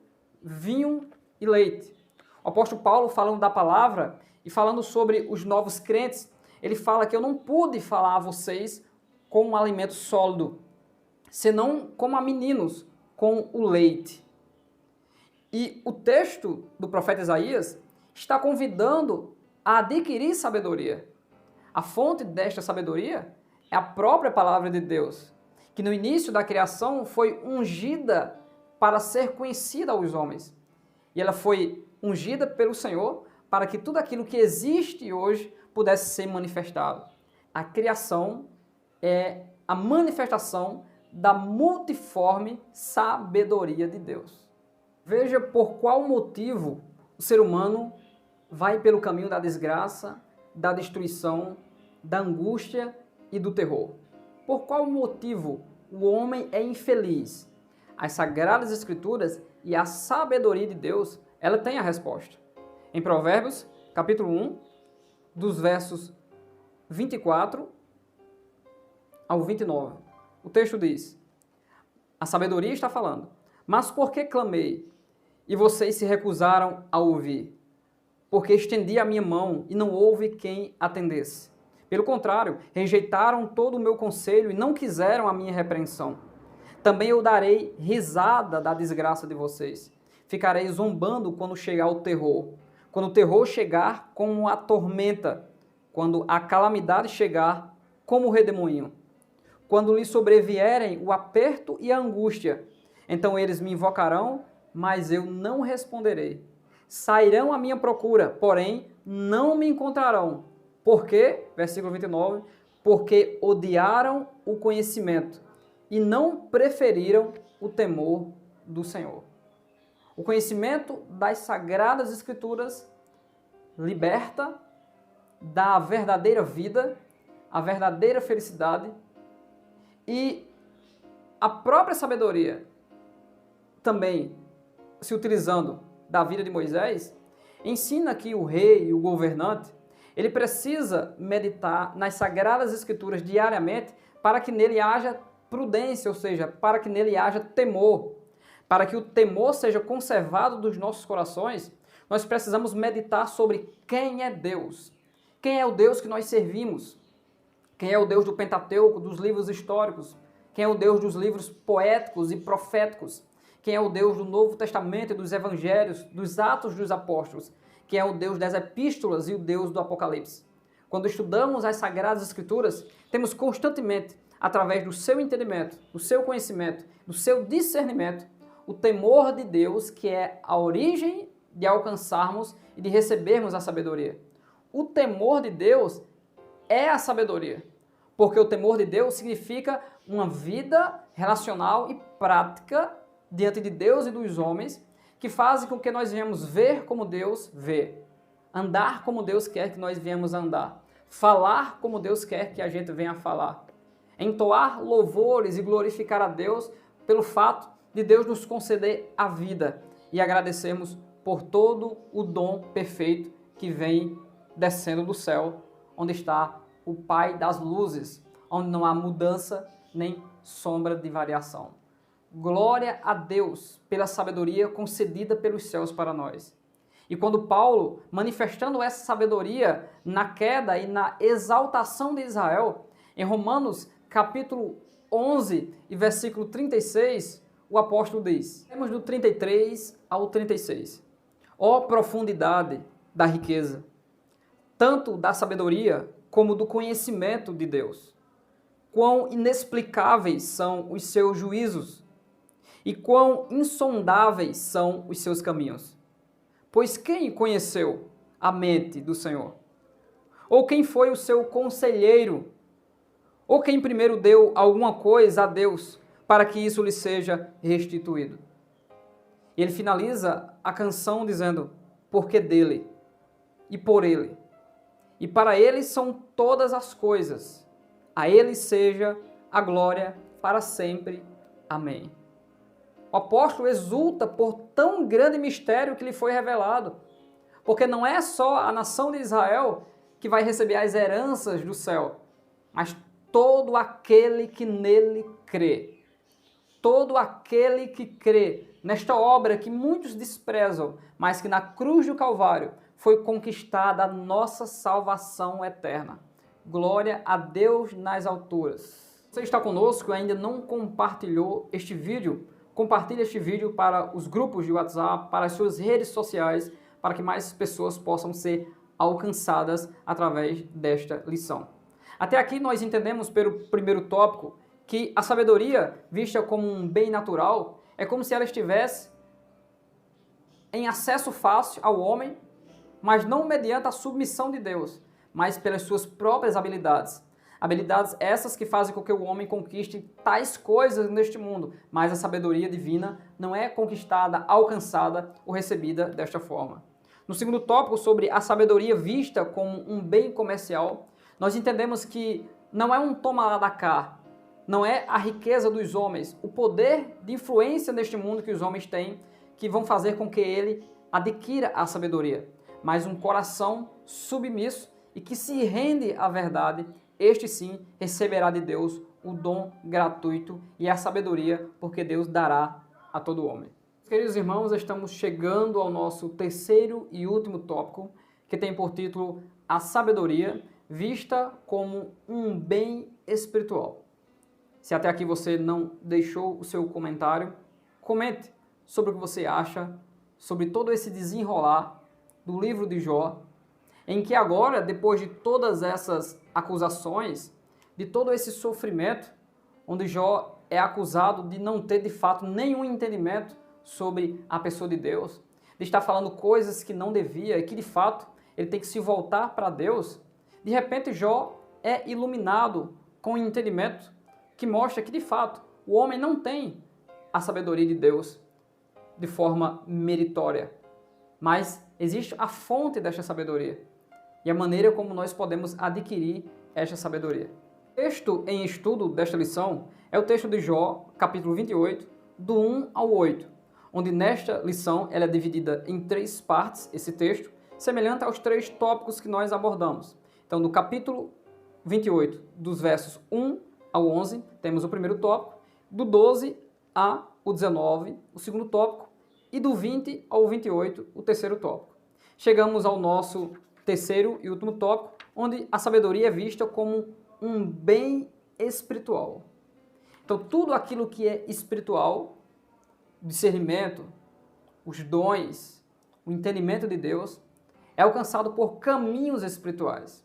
vinho e leite. O apóstolo Paulo, falando da palavra e falando sobre os novos crentes, ele fala que eu não pude falar a vocês com um alimento sólido, senão como a meninos, com o leite. E o texto do profeta Isaías está convidando a adquirir sabedoria. A fonte desta sabedoria é a própria palavra de Deus, que no início da criação foi ungida para ser conhecida aos homens. E ela foi ungida pelo Senhor para que tudo aquilo que existe hoje pudesse ser manifestado. A criação é a manifestação da multiforme sabedoria de Deus. Veja por qual motivo o ser humano vai pelo caminho da desgraça, da destruição, da angústia e do terror. Por qual motivo o homem é infeliz, as Sagradas Escrituras e a sabedoria de Deus, ela tem a resposta. Em Provérbios, capítulo 1, dos versos 24 ao 29, o texto diz, a sabedoria está falando, mas por que clamei e vocês se recusaram a ouvir? Porque estendi a minha mão e não houve quem atendesse. Pelo contrário, rejeitaram todo o meu conselho e não quiseram a minha repreensão. Também eu darei risada da desgraça de vocês. Ficarei zombando quando chegar o terror. Quando o terror chegar como a tormenta. Quando a calamidade chegar como o redemoinho. Quando lhe sobrevierem o aperto e a angústia. Então eles me invocarão, mas eu não responderei. Sairão à minha procura, porém não me encontrarão. Por quê? Versículo 29. Porque odiaram o conhecimento e não preferiram o temor do Senhor. O conhecimento das Sagradas Escrituras liberta, dá a verdadeira vida, a verdadeira felicidade, e a própria sabedoria, também se utilizando da vida de Moisés, ensina que o rei, o governante, ele precisa meditar nas Sagradas Escrituras diariamente para que nele haja prudência, ou seja, para que nele haja temor. Para que o temor seja conservado dos nossos corações, nós precisamos meditar sobre quem é Deus. Quem é o Deus que nós servimos? Quem é o Deus do Pentateuco, dos livros históricos? Quem é o Deus dos livros poéticos e proféticos? Quem é o Deus do Novo Testamento e dos Evangelhos, dos Atos dos Apóstolos? Quem é o Deus das Epístolas e o Deus do Apocalipse? Quando estudamos as Sagradas Escrituras, temos constantemente, através do seu entendimento, do seu conhecimento, do seu discernimento, o temor de Deus, que é a origem de alcançarmos e de recebermos a sabedoria. O temor de Deus é a sabedoria, porque o temor de Deus significa uma vida relacional e prática diante de Deus e dos homens, que fazem com que nós venhamos ver como Deus vê, andar como Deus quer que nós venhamos andar, falar como Deus quer que a gente venha falar, entoar louvores e glorificar a Deus pelo fato de Deus nos conceder a vida e agradecermos por todo o dom perfeito que vem descendo do céu, onde está o Pai das luzes, onde não há mudança nem sombra de variação. Glória a Deus pela sabedoria concedida pelos céus para nós. E quando Paulo, manifestando essa sabedoria na queda e na exaltação de Israel, em Romanos capítulo 11 e versículo 36, o apóstolo diz, temos do 33 ao 36, ó profundidade da riqueza, tanto da sabedoria como do conhecimento de Deus. Quão inexplicáveis são os seus juízos e quão insondáveis são os seus caminhos. Pois quem conheceu a mente do Senhor? Ou quem foi o seu conselheiro? Ou quem primeiro deu alguma coisa a Deus para que isso lhe seja restituído? E ele finaliza a canção dizendo, porque dele e por ele. E para ele são todas as coisas. A ele seja a glória para sempre. Amém. O apóstolo exulta por tão grande mistério que lhe foi revelado. Porque não é só a nação de Israel que vai receber as heranças do céu, mas todo aquele que nele crê. Todo aquele que crê nesta obra que muitos desprezam, mas que na cruz do Calvário foi conquistada a nossa salvação eterna. Glória a Deus nas alturas. Você está conosco e ainda não compartilhou este vídeo? Compartilhe este vídeo para os grupos de WhatsApp, para as suas redes sociais, para que mais pessoas possam ser alcançadas através desta lição. Até aqui nós entendemos pelo primeiro tópico que a sabedoria, vista como um bem natural, é como se ela estivesse em acesso fácil ao homem, mas não mediante a submissão de Deus, mas pelas suas próprias habilidades. Habilidades essas que fazem com que o homem conquiste tais coisas neste mundo, mas a sabedoria divina não é conquistada, alcançada ou recebida desta forma. No segundo tópico, sobre a sabedoria vista como um bem comercial, nós entendemos que não é um toma lá da cá, Não é a riqueza dos homens, o poder de influência neste mundo que os homens têm, que vão fazer com que ele adquira a sabedoria, mas um coração submisso e que se rende à verdade, este sim receberá de Deus o dom gratuito e a sabedoria, porque Deus dará a todo homem. Queridos irmãos, estamos chegando ao nosso terceiro e último tópico, que tem por título a sabedoria vista como um bem espiritual. Se até aqui você não deixou o seu comentário, comente sobre o que você acha sobre todo esse desenrolar do livro de Jó, em que agora, depois de todas essas acusações, de todo esse sofrimento, onde Jó é acusado de não ter de fato nenhum entendimento sobre a pessoa de Deus, de estar falando coisas que não devia e que de fato ele tem que se voltar para Deus, de repente Jó é iluminado com um entendimento que mostra que de fato o homem não tem a sabedoria de Deus de forma meritória, mas existe a fonte desta sabedoria e a maneira como nós podemos adquirir esta sabedoria. O texto em estudo desta lição é o texto de Jó, capítulo 28, do 1 ao 8, onde nesta lição ela é dividida em 3 partes, esse texto, semelhante aos 3 tópicos que nós abordamos. Então, no capítulo 28, dos versos 1 ao 11, temos o primeiro tópico, do 12 ao 19, o segundo tópico, e do 20 ao 28, o terceiro tópico. Chegamos ao nosso terceiro e último tópico, onde a sabedoria é vista como um bem espiritual. Então, tudo aquilo que é espiritual, discernimento, os dons, o entendimento de Deus, é alcançado por caminhos espirituais.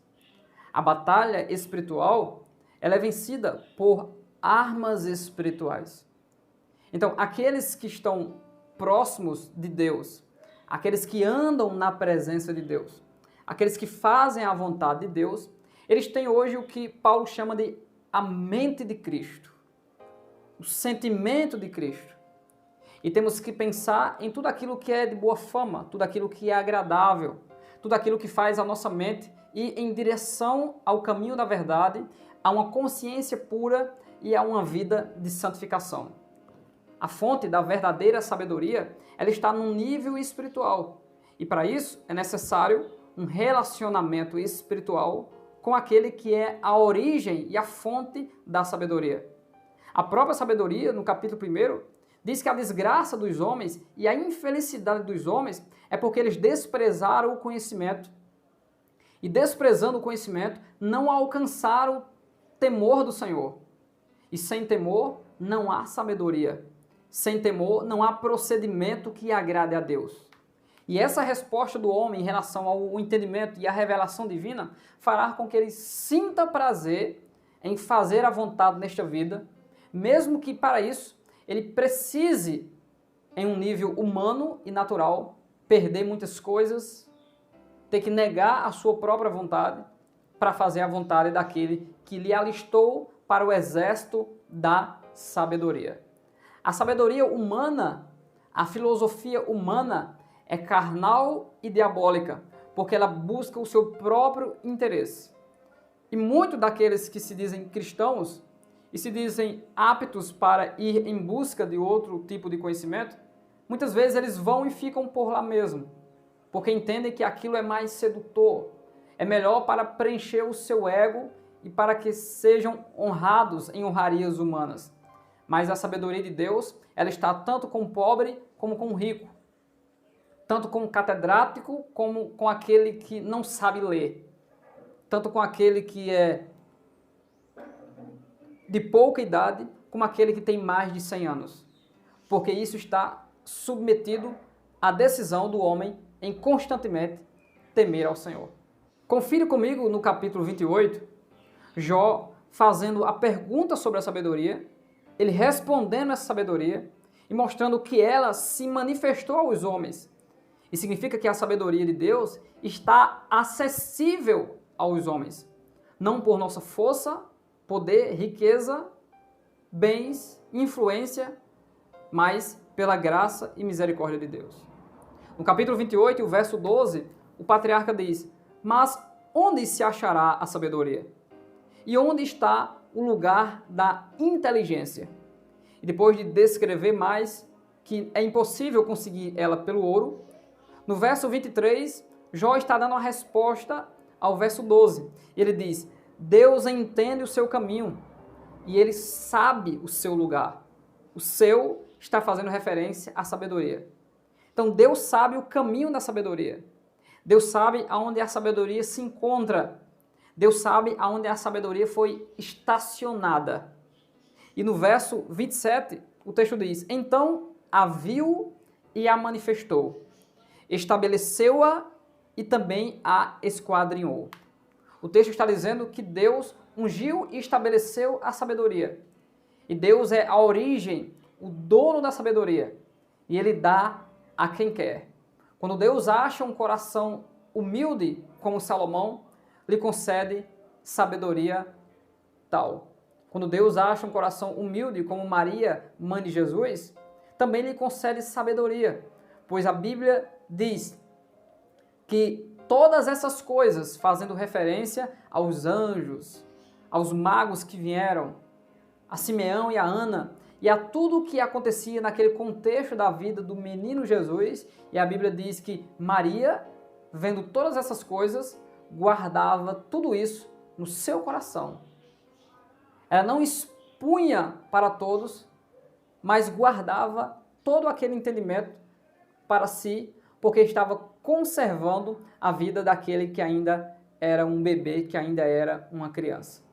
A batalha espiritual, ela é vencida por armas espirituais. Então, aqueles que estão próximos de Deus, aqueles que andam na presença de Deus, aqueles que fazem a vontade de Deus, eles têm hoje o que Paulo chama de a mente de Cristo, o sentimento de Cristo. E temos que pensar em tudo aquilo que é de boa fama, tudo aquilo que é agradável, tudo aquilo que faz a nossa mente ir em direção ao caminho da verdade, a uma consciência pura e a uma vida de santificação. A fonte da verdadeira sabedoria, ela está num nível espiritual. E para isso é necessário um relacionamento espiritual com aquele que é a origem e a fonte da sabedoria. A própria sabedoria, no capítulo 1, diz que a desgraça dos homens e a infelicidade dos homens é porque eles desprezaram o conhecimento. E desprezando o conhecimento, não alcançaram o temor do Senhor. E sem temor, não há sabedoria. Sem temor, não há procedimento que agrade a Deus. E essa resposta do homem em relação ao entendimento e à revelação divina fará com que ele sinta prazer em fazer a vontade nesta vida, mesmo que para isso ele precise, em um nível humano e natural, perder muitas coisas, ter que negar a sua própria vontade para fazer a vontade daquele que lhe alistou para o exército da sabedoria. A sabedoria humana, a filosofia humana é carnal e diabólica, porque ela busca o seu próprio interesse. E muitos daqueles que se dizem cristãos e se dizem aptos para ir em busca de outro tipo de conhecimento, muitas vezes eles vão e ficam por lá mesmo, porque entendem que aquilo é mais sedutor, é melhor para preencher o seu ego e para que sejam honrados em honrarias humanas. Mas a sabedoria de Deus, ela está tanto com o pobre como com o rico, tanto com o catedrático como com aquele que não sabe ler, tanto com aquele que é de pouca idade como aquele que tem mais de 100 anos, porque isso está submetido à decisão do homem em constantemente temer ao Senhor. Confira comigo no capítulo 28, Jó fazendo a pergunta sobre a sabedoria, ele respondendo essa sabedoria e mostrando que ela se manifestou aos homens. E significa que a sabedoria de Deus está acessível aos homens, não por nossa força, poder, riqueza, bens, influência, mas pela graça e misericórdia de Deus. No capítulo 28, o verso 12, o patriarca diz: mas onde se achará a sabedoria? E onde está o lugar da inteligência. E depois de descrever mais que é impossível conseguir ela pelo ouro, no verso 23, Jó está dando uma resposta ao verso 12. Ele diz: Deus entende o seu caminho e ele sabe o seu lugar. O seu está fazendo referência à sabedoria. Então Deus sabe o caminho da sabedoria. Deus sabe aonde a sabedoria se encontra. Deus sabe aonde a sabedoria foi estacionada. E no verso 27, o texto diz: Então a viu e a manifestou, estabeleceu-a e também a esquadrinhou. O texto está dizendo que Deus ungiu e estabeleceu a sabedoria. E Deus é a origem, o dono da sabedoria. E ele dá a quem quer. Quando Deus acha um coração humilde, como Salomão, lhe concede sabedoria tal. Quando Deus acha um coração humilde, como Maria, mãe de Jesus, também lhe concede sabedoria. Pois a Bíblia diz que todas essas coisas, fazendo referência aos anjos, aos magos que vieram, a Simeão e a Ana, e a tudo o que acontecia naquele contexto da vida do menino Jesus, e a Bíblia diz que Maria, vendo todas essas coisas, guardava tudo isso no seu coração. Ela não expunha para todos, mas guardava todo aquele entendimento para si, porque estava conservando a vida daquele que ainda era um bebê, que ainda era uma criança.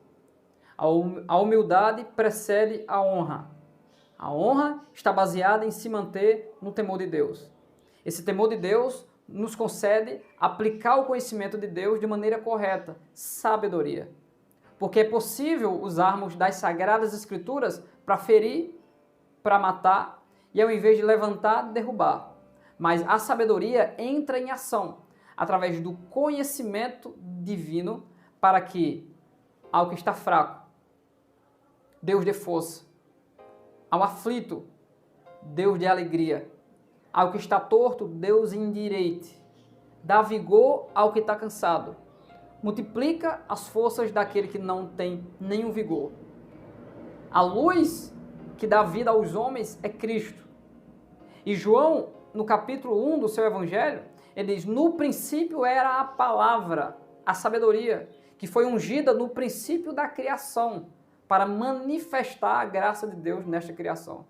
A humildade precede a honra. A honra está baseada em se manter no temor de Deus. Esse temor de Deus nos concede aplicar o conhecimento de Deus de maneira correta, sabedoria. Porque é possível usarmos das Sagradas Escrituras para ferir, para matar, e ao invés de levantar, derrubar. Mas a sabedoria entra em ação através do conhecimento divino para que, ao que está fraco, Deus dê força. Ao aflito, Deus dê alegria. Ao que está torto, Deus endireite. Dá vigor ao que está cansado. Multiplica as forças daquele que não tem nenhum vigor. A luz que dá vida aos homens é Cristo. E João, no capítulo 1 do seu evangelho, ele diz: no princípio era a palavra, a sabedoria, que foi ungida no princípio da criação, para manifestar a graça de Deus nesta criação.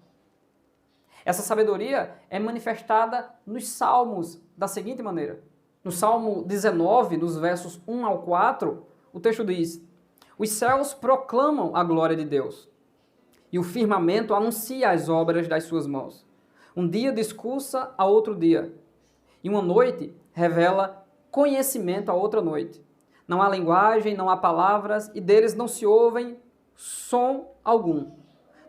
Essa sabedoria é manifestada nos Salmos da seguinte maneira. No Salmo 19, nos versos 1 ao 4, o texto diz: os céus proclamam a glória de Deus, e o firmamento anuncia as obras das suas mãos. Um dia discursa a outro dia, e uma noite revela conhecimento a outra noite. Não há linguagem, não há palavras, e deles não se ouvem som algum.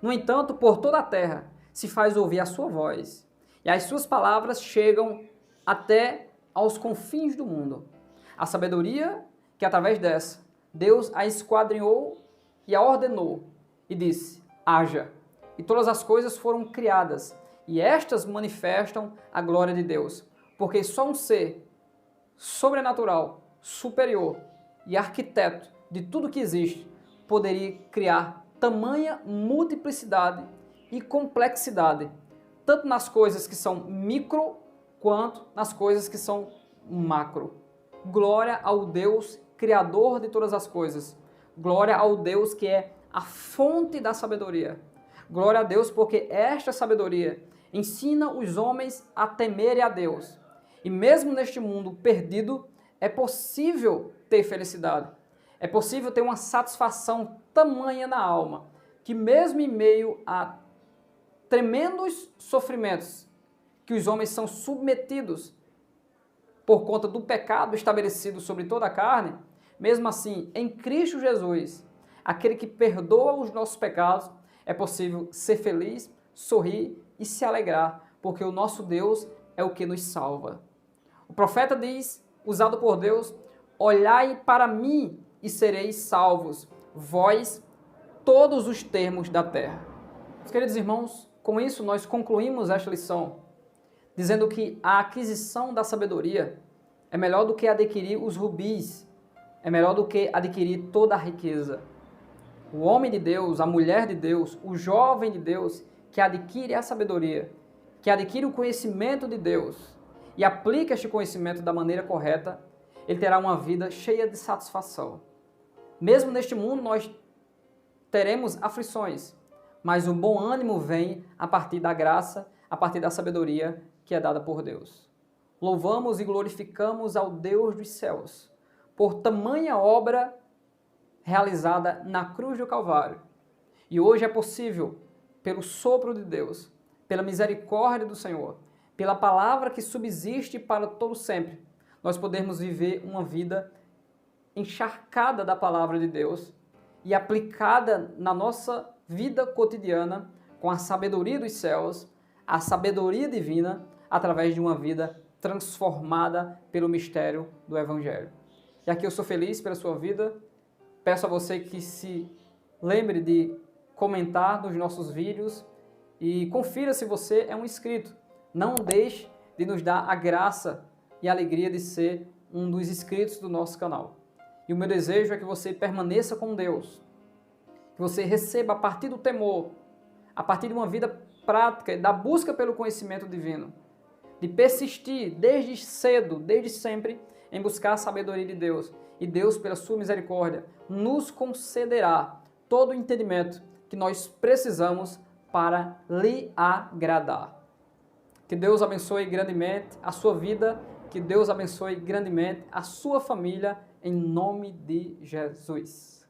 No entanto, por toda a terra se faz ouvir a sua voz, e as suas palavras chegam até aos confins do mundo. A sabedoria que através dessa Deus a esquadrinhou e a ordenou, e disse: haja. E todas as coisas foram criadas, e estas manifestam a glória de Deus, porque só um ser sobrenatural, superior e arquiteto de tudo que existe poderia criar tamanha multiplicidade e complexidade, tanto nas coisas que são micro, quanto nas coisas que são macro. Glória ao Deus Criador de todas as coisas. Glória ao Deus que é a fonte da sabedoria. Glória a Deus porque esta sabedoria ensina os homens a temerem a Deus. E mesmo neste mundo perdido, é possível ter felicidade. É possível ter uma satisfação tamanha na alma, que mesmo em meio a tremendos sofrimentos que os homens são submetidos por conta do pecado estabelecido sobre toda a carne, mesmo assim, em Cristo Jesus, aquele que perdoa os nossos pecados, é possível ser feliz, sorrir e se alegrar, porque o nosso Deus é o que nos salva. O profeta diz, usado por Deus: olhai para mim e sereis salvos, vós, todos os termos da terra. Meus queridos irmãos, com isso nós concluímos esta lição, dizendo que a aquisição da sabedoria é melhor do que adquirir os rubis, é melhor do que adquirir toda a riqueza. O homem de Deus, a mulher de Deus, o jovem de Deus que adquire a sabedoria, que adquire o conhecimento de Deus e aplica este conhecimento da maneira correta, ele terá uma vida cheia de satisfação. Mesmo neste mundo nós teremos aflições, mas o bom ânimo vem a partir da graça, a partir da sabedoria que é dada por Deus. Louvamos e glorificamos ao Deus dos céus por tamanha obra realizada na cruz do Calvário. E hoje é possível, pelo sopro de Deus, pela misericórdia do Senhor, pela palavra que subsiste para todo sempre, nós podemos viver uma vida encharcada da palavra de Deus e aplicada na nossa vida cotidiana com a sabedoria dos céus, a sabedoria divina, através de uma vida transformada pelo mistério do Evangelho. E aqui eu sou feliz pela sua vida. Peço a você que se lembre de comentar nos nossos vídeos e confira se você é um inscrito. Não deixe de nos dar a graça e a alegria de ser um dos inscritos do nosso canal. E o meu desejo é que você permaneça com Deus, que você receba a partir do temor, a partir de uma vida prática, da busca pelo conhecimento divino, de persistir desde cedo, desde sempre, em buscar a sabedoria de Deus. E Deus, pela sua misericórdia, nos concederá todo o entendimento que nós precisamos para lhe agradar. Que Deus abençoe grandemente a sua vida, que Deus abençoe grandemente a sua família, em nome de Jesus.